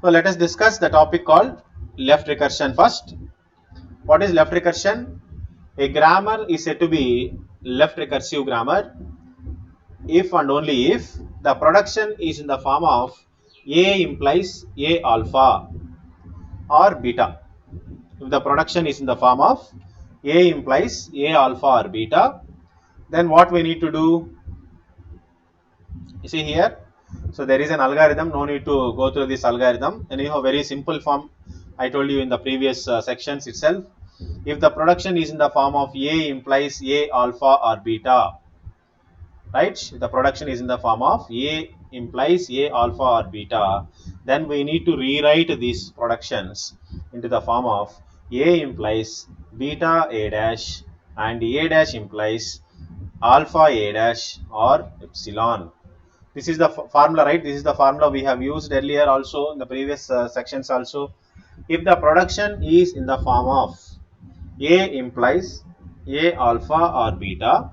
So let us discuss the topic called left recursion first. What is left recursion? A grammar is said to be left recursive grammar if and only if the production is in the form of A implies A alpha or beta. If the production is in the form of A implies A alpha or beta, then what we need to do? You see here, so there is an algorithm, no need to go through this algorithm. Anyhow, very simple form I told you in the previous sections itself. If the production is in the form of A implies A alpha or beta, right? If the production is in the form of A implies A alpha or beta, then we need to rewrite these productions into the form of A implies beta A dash and A dash implies alpha A dash or epsilon. This is the formula, right? This is the formula we have used earlier also in the previous sections also. If the production is in the form of A implies A alpha or beta,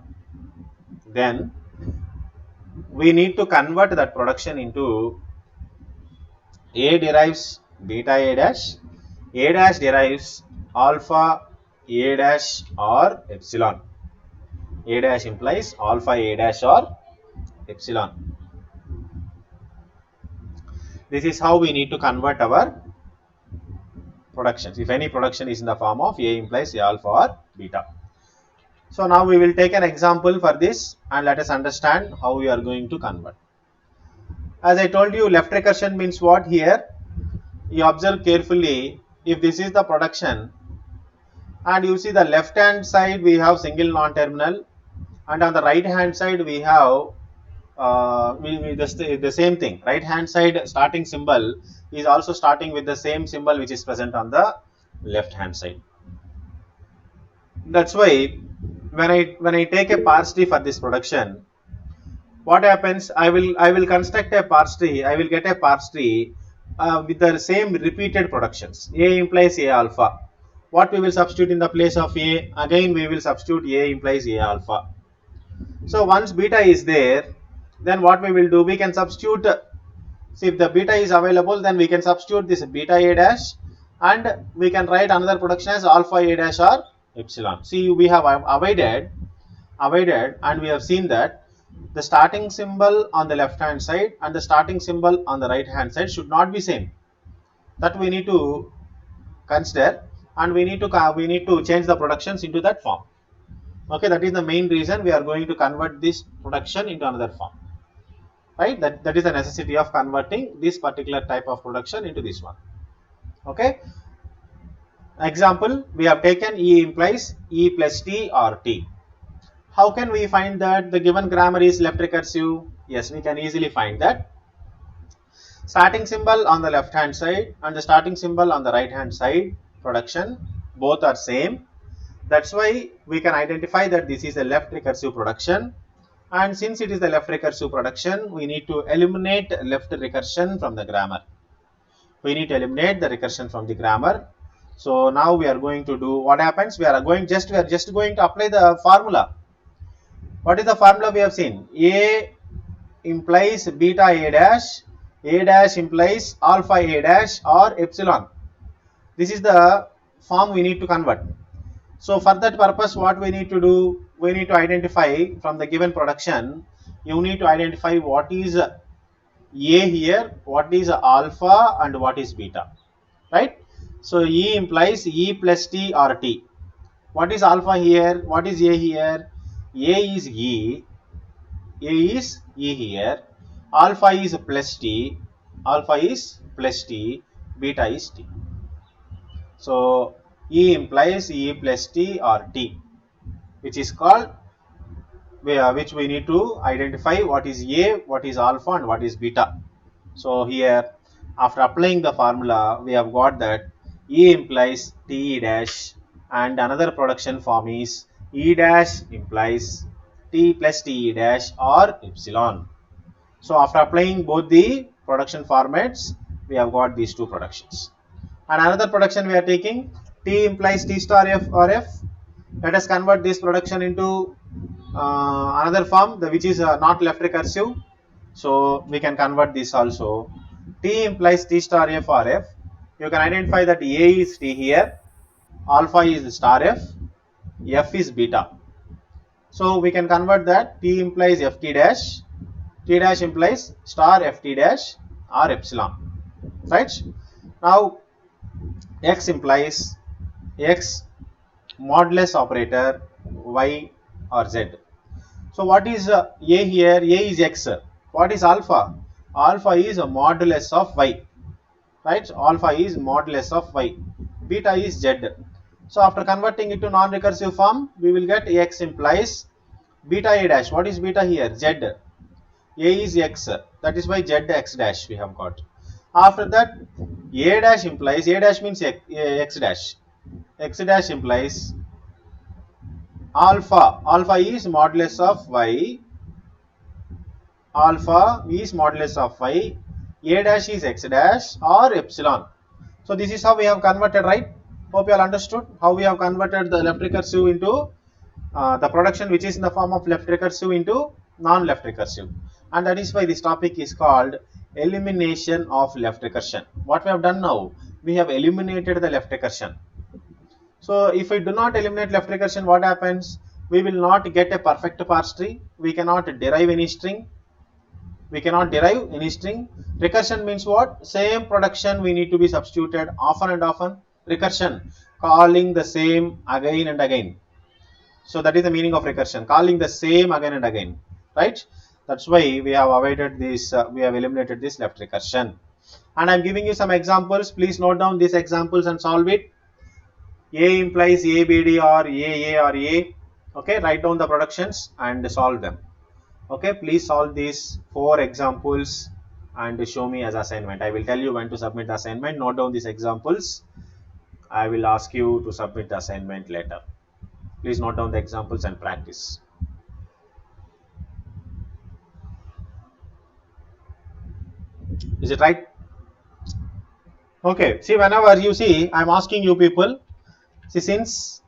then we need to convert that production into A derives beta A dash derives alpha A dash or epsilon. A dash implies alpha A dash or epsilon. This is how we need to convert our productions. If any production is in the form of A implies A alpha or beta. So now we will take an example for this and let us understand how we are going to convert. As I told you, left recursion means what here? You observe carefully, if this is the production and you see the left hand side we have single non-terminal and on the right hand side we have the same thing. Right hand side starting symbol is also starting with the same symbol which is present on the left hand side. That's why when I take a parse tree for this production, what happens? I will construct a parse tree. I will get a parse tree with the same repeated productions. A implies A alpha. What we will substitute in the place of A? Again we will substitute A implies A alpha. So once beta is there, then what we will do? We can substitute. See, if the beta is available, then we can substitute this beta A dash, and we can write another production as alpha A dash or epsilon. See, we have avoided, and we have seen that the starting symbol on the left hand side and the starting symbol on the right hand side should not be same. That we need to consider, and we need to change the productions into that form. Okay, that is the main reason we are going to convert this production into another form. Right, that is the necessity of converting this particular type of production into this one. Okay, example, we have taken E implies E plus T or T. How can we find that the given grammar is left recursive? Yes, we can easily find that. Starting symbol on the left hand side and the starting symbol on the right hand side production, both are same. That's why we can identify that this is a left recursive production. And since it is the left recursive production, we need to eliminate left recursion from the grammar. We need to eliminate the recursion from the grammar. So now we are going to do what happens. We are just going to apply the formula. What is the formula we have seen? A implies beta A dash implies alpha A dash or epsilon. This is the form we need to convert. So for that purpose, what we need to do? We need to identify from the given production. You need to identify what is A here, what is alpha, and what is beta. Right? So E implies E plus T or T. What is alpha here? What is A here? A is E. A is E here. Alpha is plus T. Alpha is plus T. Beta is T. So E implies E plus T or T, which is called, which we need to identify what is A, what is alpha, and what is beta. So here, after applying the formula, we have got that E implies T dash, and another production form is E dash implies T plus T dash or epsilon. So after applying both the production formats, we have got these two productions. And another production we are taking, T implies T star F or F. Let us convert this production into another form which is not left recursive. So we can convert this also. T implies T star F or F. You can identify that A is T here, alpha is star F is beta. So we can convert that. T implies Ft dash, T dash implies star Ft dash or epsilon, right? Now X implies X modulus operator Y or Z. So what is A here? A is X. What is alpha? Alpha is a modulus of Y, right? Alpha is modulus of Y. Beta is Z. So after converting it to non-recursive form, we will get X implies beta A dash. What is beta here? Z. A is X. That is why Z X dash we have got. After that, A dash implies, A dash means X dash. X dash implies alpha. Alpha is modulus of Y. Alpha is modulus of Y. A dash is X dash or epsilon. So this is how we have converted, right? Hope you all understood how we have converted the left recursive into the production which is in the form of left recursive into non-left recursive, and that is why this topic is called elimination of left recursion. What we have done now, we have eliminated the left recursion. So if we do not eliminate left recursion, what happens? We will not get a perfect parse tree. We cannot derive any string. Recursion means what? Same production we need to be substituted often and often. Recursion, calling the same again and again. So that is the meaning of recursion, calling the same again and again, right? That's why we have avoided this, we have eliminated this left recursion. And I'm giving you some examples. Please note down these examples and solve it. A implies ABD or AA or A. Okay, write down the productions and solve them. Okay, please solve these 4 examples and show me as assignment. I will tell you when to submit the assignment. Note down these examples. I will ask you to submit the assignment later. Please note down the examples and practice. Is it right? Okay, see, whenever you see, I'm asking you people, see, since